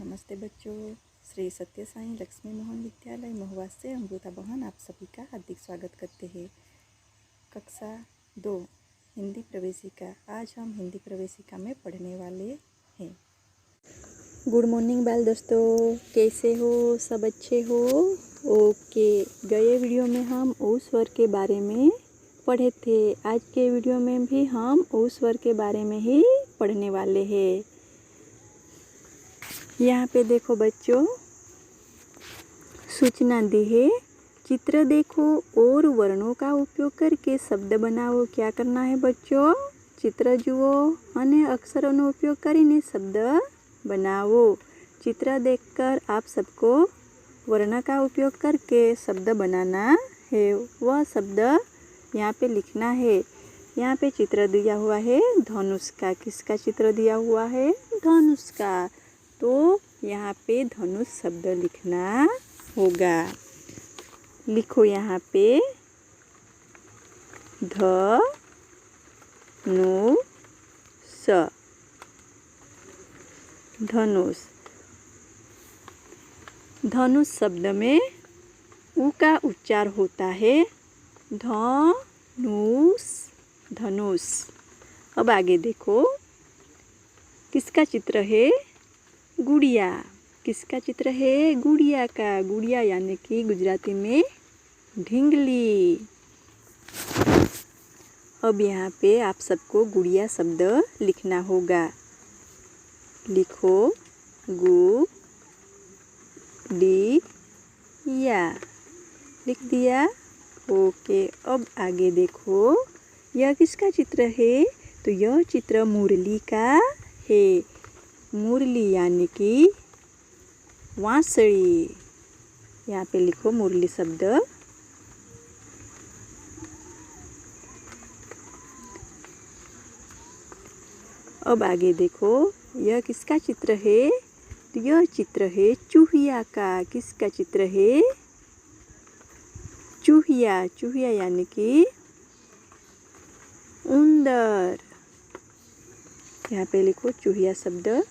नमस्ते बच्चों। श्री सत्य साईं लक्ष्मी मोहन विद्यालय महुआ से अमृता बहन आप सभी का हार्दिक स्वागत करते हैं। कक्षा 2 हिंदी प्रवेशिका। आज हम हिंदी प्रवेशिका में पढ़ने वाले हैं। गुड मॉर्निंग बाल दोस्तों, कैसे हो? सब अच्छे हो? ओके। गए वीडियो में हम ओ स्वर के बारे में पढ़े थे। आज के वीडियो में भी हम ओ स्वर के बारे में ही पढ़ने वाले हैं। यहाँ पे देखो बच्चों, सूचना दी है। चित्र देखो और वर्णों का उपयोग करके शब्द बनाओ। क्या करना है बच्चों? चित्र जुओ અને અક્ષરોનો उपयोग કરીને शब्द बनाओ। चित्र देखकर आप सबको वर्ण का उपयोग करके शब्द बनाना है। वह शब्द यहाँ पे लिखना है। यहाँ पे चित्र दिया हुआ है धनुष का। किसका चित्र दिया हुआ है? धनुष का। तो यहाँ पे धनुष शब्द लिखना होगा। लिखो यहाँ पे धनुष। धनुष। धनुष शब्द में उ का उच्चार होता है धनुष। धनुष। अब आगे देखो, किसका चित्र है? गुड़िया। किसका चित्र है? गुड़िया का। गुड़िया यानी कि गुजराती में ढींगली। अब यहाँ पे आप सबको गुड़िया शब्द लिखना होगा। लिखो गु डी या। लिख दिया? ओके। अब आगे देखो, यह किसका चित्र है? तो यह चित्र मुरली का है। मुरली यानी कि वांसली। यहाँ पे लिखो मुरली शब्द। अब आगे देखो, यह किसका चित्र है? तो यह चित्र है चूहिया का। किसका चित्र है? चूहिया। चूहिया यानी कि उंदर। यहाँ पे लिखो चूहिया शब्द।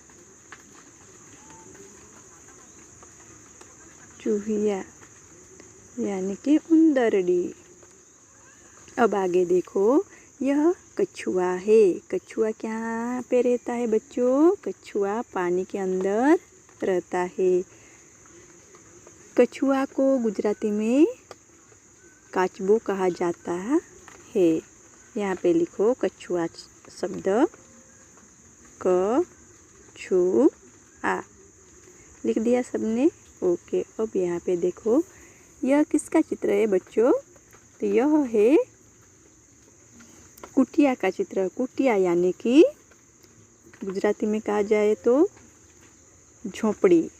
चूहिया यानी कि उंदरडी। अब आगे देखो, यह कछुआ है। कछुआ क्या पे रहता है बच्चों? कछुआ पानी के अंदर रहता है। कछुआ को गुजराती में काचबो कहा जाता है। यहाँ पे लिखो कछुआ शब्द कछुआ। लिख दिया सबने? ओके। अब यहाँ पे देखो, यह किसका चित्र है बच्चों? तो यह है कुटिया का चित्र। कुटिया यानी कि गुजराती में कहा जाए तो झोपड़ी।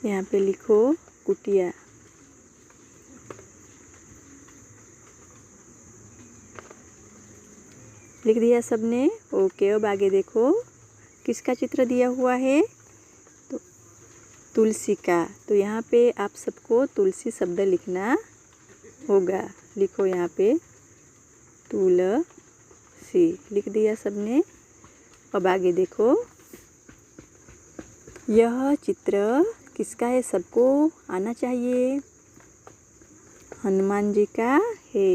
यहाँ पे लिखो कुटिया। लिख दिया सबने? ओके। अब आगे देखो, किसका चित्र दिया हुआ है? तो तुलसी का। तो यहाँ पे आप सबको तुलसी शब्द लिखना होगा। लिखो यहाँ पे तुलसी। लिख दिया सबने? अब आगे देखो, यह चित्र किसका है? सबको आना चाहिए। हनुमान जी का है।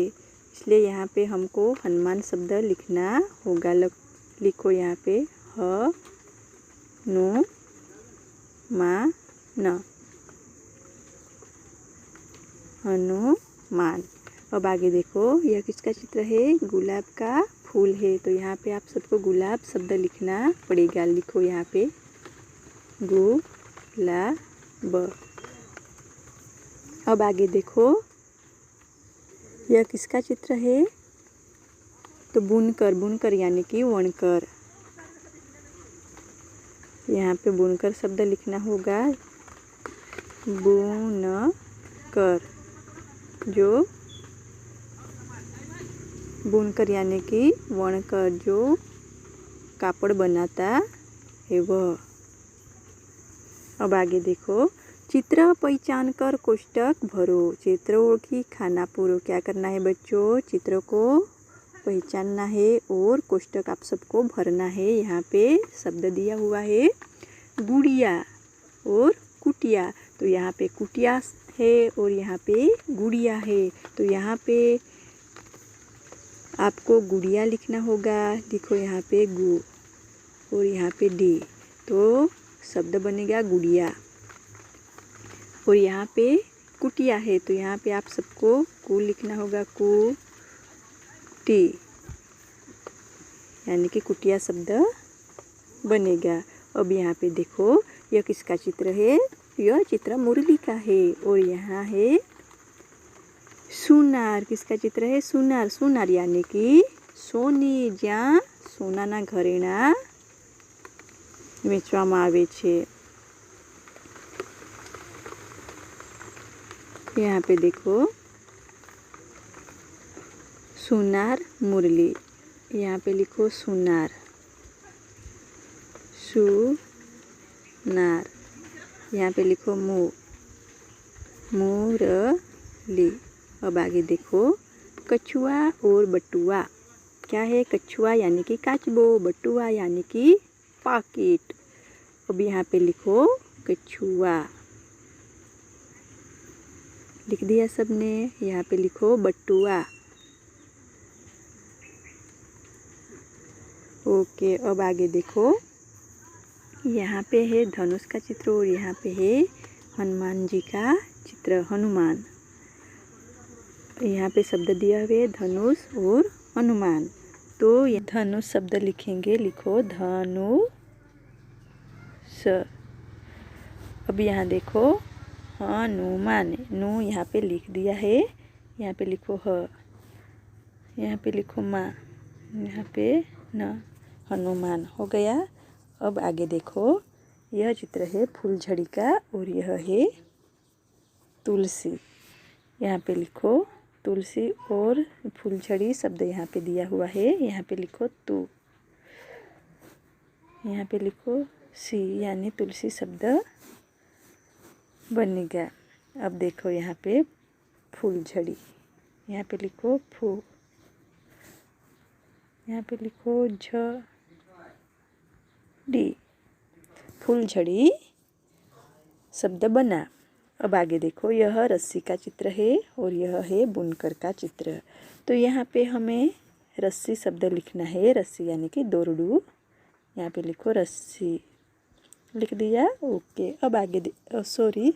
इसलिए यहाँ पे हमको हनुमान शब्द लिखना होगा। लिखो यहाँ पे हनुमान। हनुमान। अब आगे देखो, यह किसका चित्र है? गुलाब का फूल है। तो यहाँ पे आप सबको गुलाब शब्द लिखना पड़ेगा। लिखो यहाँ पे गुलाब। अब आगे देखो, यह किसका चित्र है? तो बुनकर। बुनकर यानी कि वणकर। यहाँ पे बुनकर शब्द लिखना होगा। बुनकर। जो बुनकर यानी कि वणकर, जो कापड़ बनाता है वह। अब आगे देखो, चित्र पहचान कर कोष्टक भरो। चित्र ओळखी खाना पूरो। क्या करना है बच्चों? चित्र को पहचानना है और कोष्टक आप सबको भरना है। यहाँ पे शब्द दिया हुआ है गुड़िया और कुटिया। तो यहाँ पे कुटिया है और यहाँ पे गुड़िया है। तो यहाँ पे आपको गुड़िया लिखना होगा। देखो यहाँ पे गु और यहाँ पे डी, तो शब्द बनेगा गुड़िया। और यहाँ पे कुटिया है, तो यहाँ पे आप सबको कु लिखना होगा, कु टी, यानी कि कुटिया शब्द बनेगा। अब यहाँ पे देखो यह किसका चित्र है? यह चित्र मुरली का है। और यहाँ है सुनार। किसका चित्र है? सुनार। सुनार यानी कि सोनी, જ્યાં સોનાના ઘરેણાં વેચવામાં આવે છે। यहाँ पे देखो सुनार मुरली, यहाँ पे लिखो सुनार, सुनार। यहाँ पे लिखो मुरली। अब आगे देखो कछुआ और बटुआ। क्या है? कछुआ यानी कि काचबो, बटुआ यानी कि पॉकेट। अब यहाँ पे लिखो कछुआ, लिख दिया सबने। यहाँ पे लिखो बटुआ। ओके, अब आगे देखो यहाँ पे है धनुष का चित्र और यहाँ पे है हनुमान जी का चित्र, हनुमान। यहाँ पे शब्द दिया हुआ है धनुष और हनुमान। तो ये धनुष शब्द लिखेंगे, लिखो धनुष। अब यहाँ देखो हनुमान, नु यहाँ पे लिख दिया है। यहाँ पे लिखो ह, यहाँ पे लिखो माँ, यहाँ पे न, हनुमान हो गया। अब आगे देखो यह चित्र है फूलझड़ी का और यह है तुलसी। यहाँ पे लिखो तुलसी और फूलझड़ी शब्द यहाँ पे दिया हुआ है। यहाँ पे लिखो तू, यहाँ पे लिखो सी, यानी तुलसी शब्द बनेगा। अब देखो यहाँ पे फूलझड़ी, यहाँ पे लिखो फू, यहाँ पे लिखो झ डी, फूलझड़ी शब्द बना। अब आगे देखो यह रस्सी का चित्र है और यह है बुनकर का चित्र। तो यहाँ पे हमें रस्सी शब्द लिखना है, रस्सी यानी कि दोरडू। यहाँ पे लिखो रस्सी, लिख दिया। ओके, अब आगे सॉरी,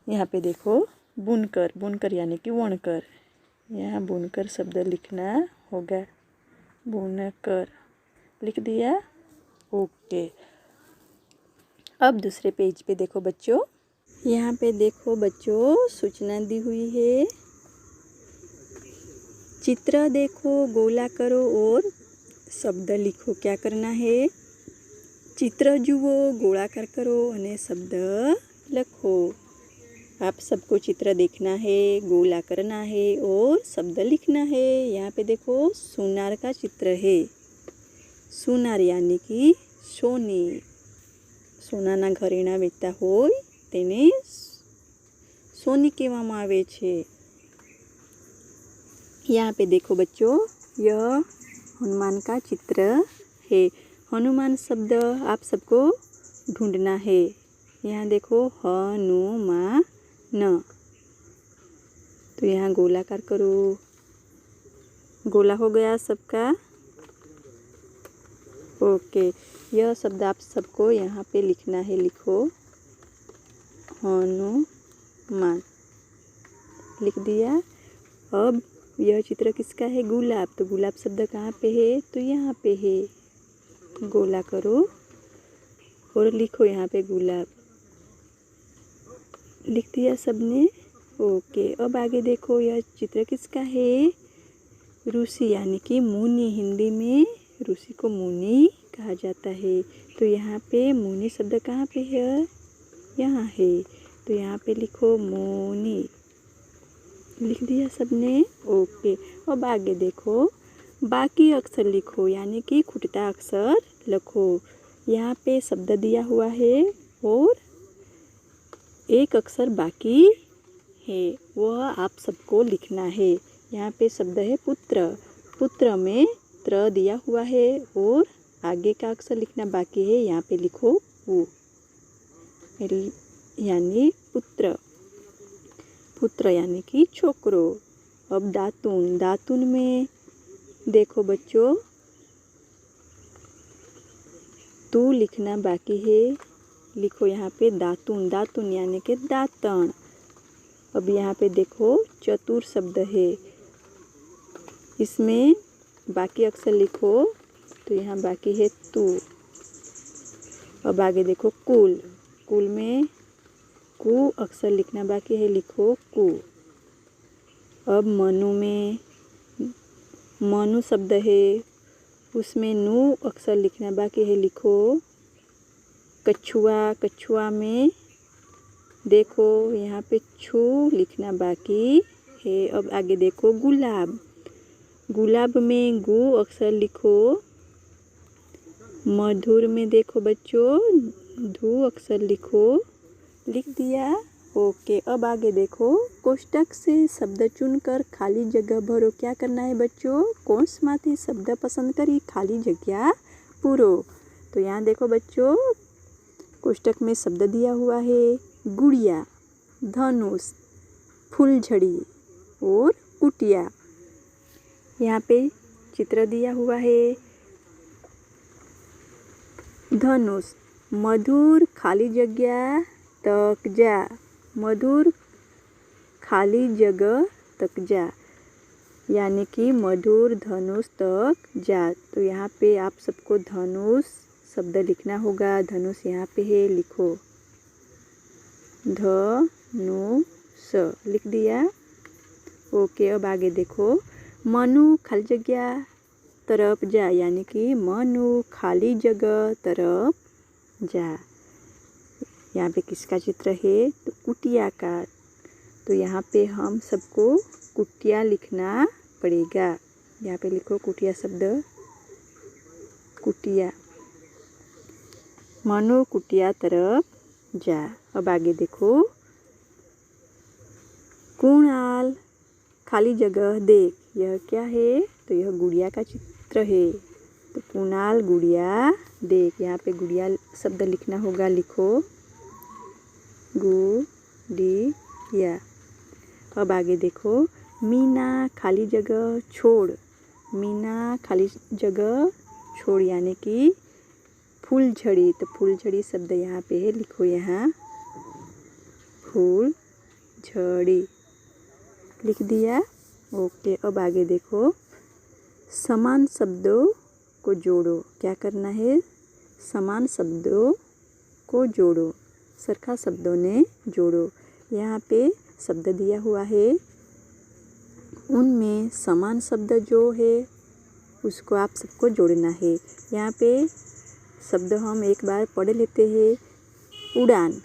यहाँ पे देखो बुनकर, बुनकर यानी कि वणकर। यहाँ बुनकर शब्द लिखना होगा, बुनकर, लिख दिया। ओके, अब दूसरे पेज पे देखो बच्चों। यहाँ पे देखो बच्चों सूचना दी हुई है। चित्र देखो, गोला करो और शब्द लिखो। क्या करना है? चित्र जुओ, गोलाकार करो और शब्द लिखो। आप सबको चित्र देखना है, गोला करना है और शब्द लिखना है। यहाँ पे देखो सुनार का चित्र है। सुनार यानी कि सोनी, સોનાના ઘરેણાં વેચતા હોય તેને સોની કહેવામાં આવે છે। यहाँ पे देखो बच्चों यह हनुमान का चित्र है। हनुमान शब्द आप सबको ढूंढना है। यहाँ देखो हनुमान, तो यहाँ गोलाकार करो, गोला हो गया सबका। ओके, यह शब्द आप सबको यहाँ पे लिखना है, लिखो हनुमान, लिख दिया। अब यह चित्र किसका है? गुलाब। तो गुलाब शब्द कहाँ पे है? तो यहाँ पे है। गोला करो और लिखो यहाँ पे गुलाब, लिख दिया सबने। ओके, अब आगे देखो यह चित्र किसका है? ऋषि यानी कि मुनि। हिंदी में ऋषि को मुनि कहा जाता है। तो यहाँ पे मुनि शब्द कहाँ पे है? यहाँ है। तो यहाँ पे लिखो मुनि, लिख दिया सबने। ओके, अब आगे देखो बाकी अक्षर लिखो, यानी कि खुटता अक्षर लिखो। यहाँ पे शब्द दिया हुआ है और एक अक्षर बाकी है, वह आप सबको लिखना है। यहाँ पे शब्द है पुत्र। पुत्र में त्र दिया हुआ है और आगे का अक्षर लिखना बाकी है। यहाँ पे लिखो उ, यानी पुत्र। पुत्र यानी कि छोकरो। अब दातुन। दातुन में देखो बच्चों, तू लिखना बाकी है। लिखो यहाँ पे दातुन। दातुन यानी कि दातन। अब यहाँ पे देखो चतुर शब्द है, इसमें बाकी अक्षर लिखो। तो यहाँ बाकी है तू। अब आगे देखो कुल। कुल में कु अक्षर लिखना बाकी है, लिखो कु। अब मनु में मनु शब्द है, उसमें नु अक्षर लिखना बाकी है, लिखो कछुआ। कछुआ में देखो यहाँ पे छु लिखना बाकी है। अब आगे देखो गुलाब। गुलाब में गु अक्षर लिखो। मधुर में देखो बच्चों धु अक्षर लिखो। लिख दिया? ओके। अब आगे देखो कोष्टक से शब्द चुनकर खाली जगह भरो। क्या करना है बच्चों? कोष्ठમાંથી शब्द पसंद करी खाली जगह पूरो। तो यहाँ देखो बच्चों, कोष्टक में शब्द दिया हुआ है गुड़िया, धनुष, फूलझड़ी और कुटिया। यहाँ पे चित्र दिया हुआ है धनुष। मधुर खाली जगह तक जा। मधुर खाली जगह तक जा, यानी कि मधुर धनुष तक जा। तो यहाँ पे आप सबको धनुष शब्द लिखना होगा। धनुष यहाँ पे है, लिखो धनुष। लिख दिया? ओके। अब आगे देखो मनु खाली जगह तरफ जा, यानी कि मनु खाली जगह तरफ जा। यहाँ पे किसका चित्र है? तो कुटिया का। तो यहाँ पे हम सबको कुटिया लिखना पड़ेगा। यहाँ पे लिखो कुटिया शब्द, कुटिया। मनु कुटिया तरफ जा। अब आगे देखो कुणाल खाली जगह देख। यह क्या है? तो यह गुड़िया का चित्र है। तो कुणाल गुड़िया देख। यहाँ पे गुड़िया शब्द लिखना होगा, लिखो गुड़िया। अब आगे देखो मीना खाली जगह छोड़। मीना खाली जगह छोड़, यानी कि फूलझड़ी। तो फूलझड़ी शब्द यहाँ पे है, लिखो यहाँ फूलझड़ी। लिख दिया? ओके। अब आगे देखो समान शब्दों को जोड़ो। क्या करना है? समान शब्दों को जोड़ो। सरखा शब्दों ने जोड़ो। यहाँ पे शब्द दिया हुआ है, उनमें समान शब्द जो है उसको आप सबको जोड़ना है। यहाँ पे शब्द हम एक बार पढ़ लेते हैं। उड़ान,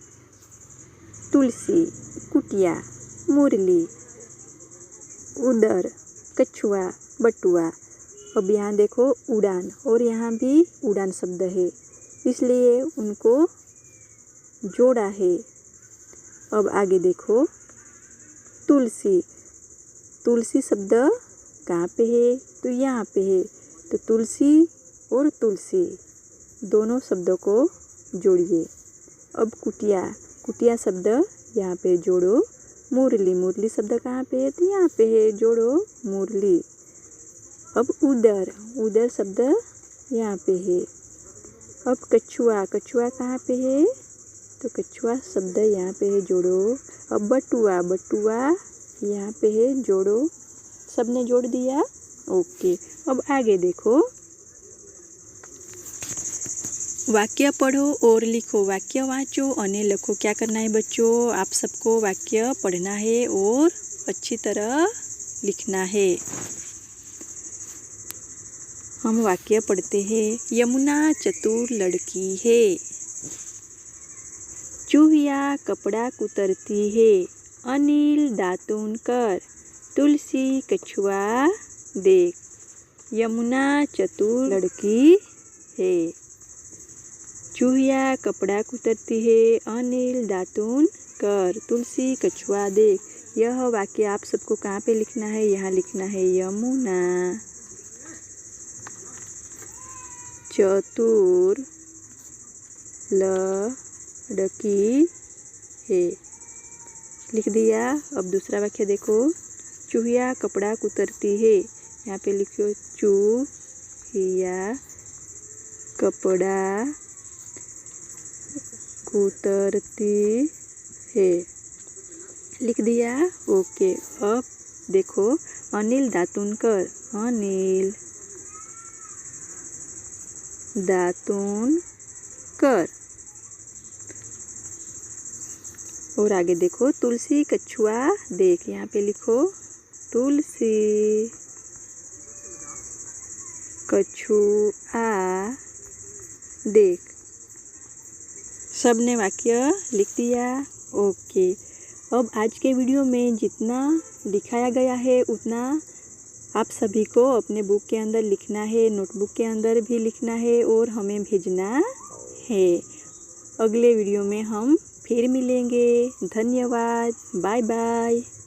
तुलसी, कुटिया, मुरली, उदर, कछुआ, बटुआ। अब यहाँ देखो उड़ान, और यहाँ भी उड़ान शब्द है, इसलिए उनको जोड़ा है। अब आगे देखो तुलसी। तुलसी शब्द कहाँ पे है? तो यहाँ पे है। तो तुलसी और तुलसी दोनों शब्दों को जोड़िए। अब कुटिया। कुटिया शब्द यहाँ पे जोड़ो। मुरली। मुरली शब्द कहाँ पे है? तो यहाँ पे है, जोड़ो मुरली। अब उदर। उदर शब्द यहाँ पे है। अब कछुआ। कछुआ कहाँ पे है? तो कछुआ शब्द यहाँ पे है, जोड़ो। अब बटुआ। बटुआ यहाँ पे है, जोड़ो। सबने जोड़ दिया? ओके। अब आगे देखो वाक्य पढ़ो और लिखो। वाक्य वाँचो और लिखो। क्या करना है बच्चों? आप सबको वाक्य पढ़ना है और अच्छी तरह लिखना है। हम वाक्य पढ़ते हैं। यमुना चतुर लड़की है। चूहिया कपड़ा कुतरती है। अनिल दातुन कर। तुलसी कछुआ देख। यमुना चतुर लड़की है। चूहिया कपड़ा कुतरती है। अनिल दातुन कर। तुलसी कछुआ देख। यह वाक्य आप सबको कहाँ पे लिखना है? यहाँ लिखना है यमुना चतुर लड़की है। लिख दिया। अब दूसरा वाक्य देखो, चूहिया कपड़ा कुतरती है। यहाँ पे लिखो चूहिया कपड़ा कुतरती है। लिख दिया। ओके। अब देखो, अनिल दातुन कर। अनिल दातुन कर। और आगे देखो, तुलसी कछुआ देख। यहाँ पे लिखो तुलसी कछुआ देख। सबने वाक्य लिख दिया। ओके। अब आज के वीडियो में जितना दिखाया गया है उतना आप सभी को अपने बुक के अंदर लिखना है, नोटबुक के अंदर भी लिखना है और हमें भेजना है। अगले वीडियो में हम फिर मिलेंगे। धन्यवाद। Bye bye.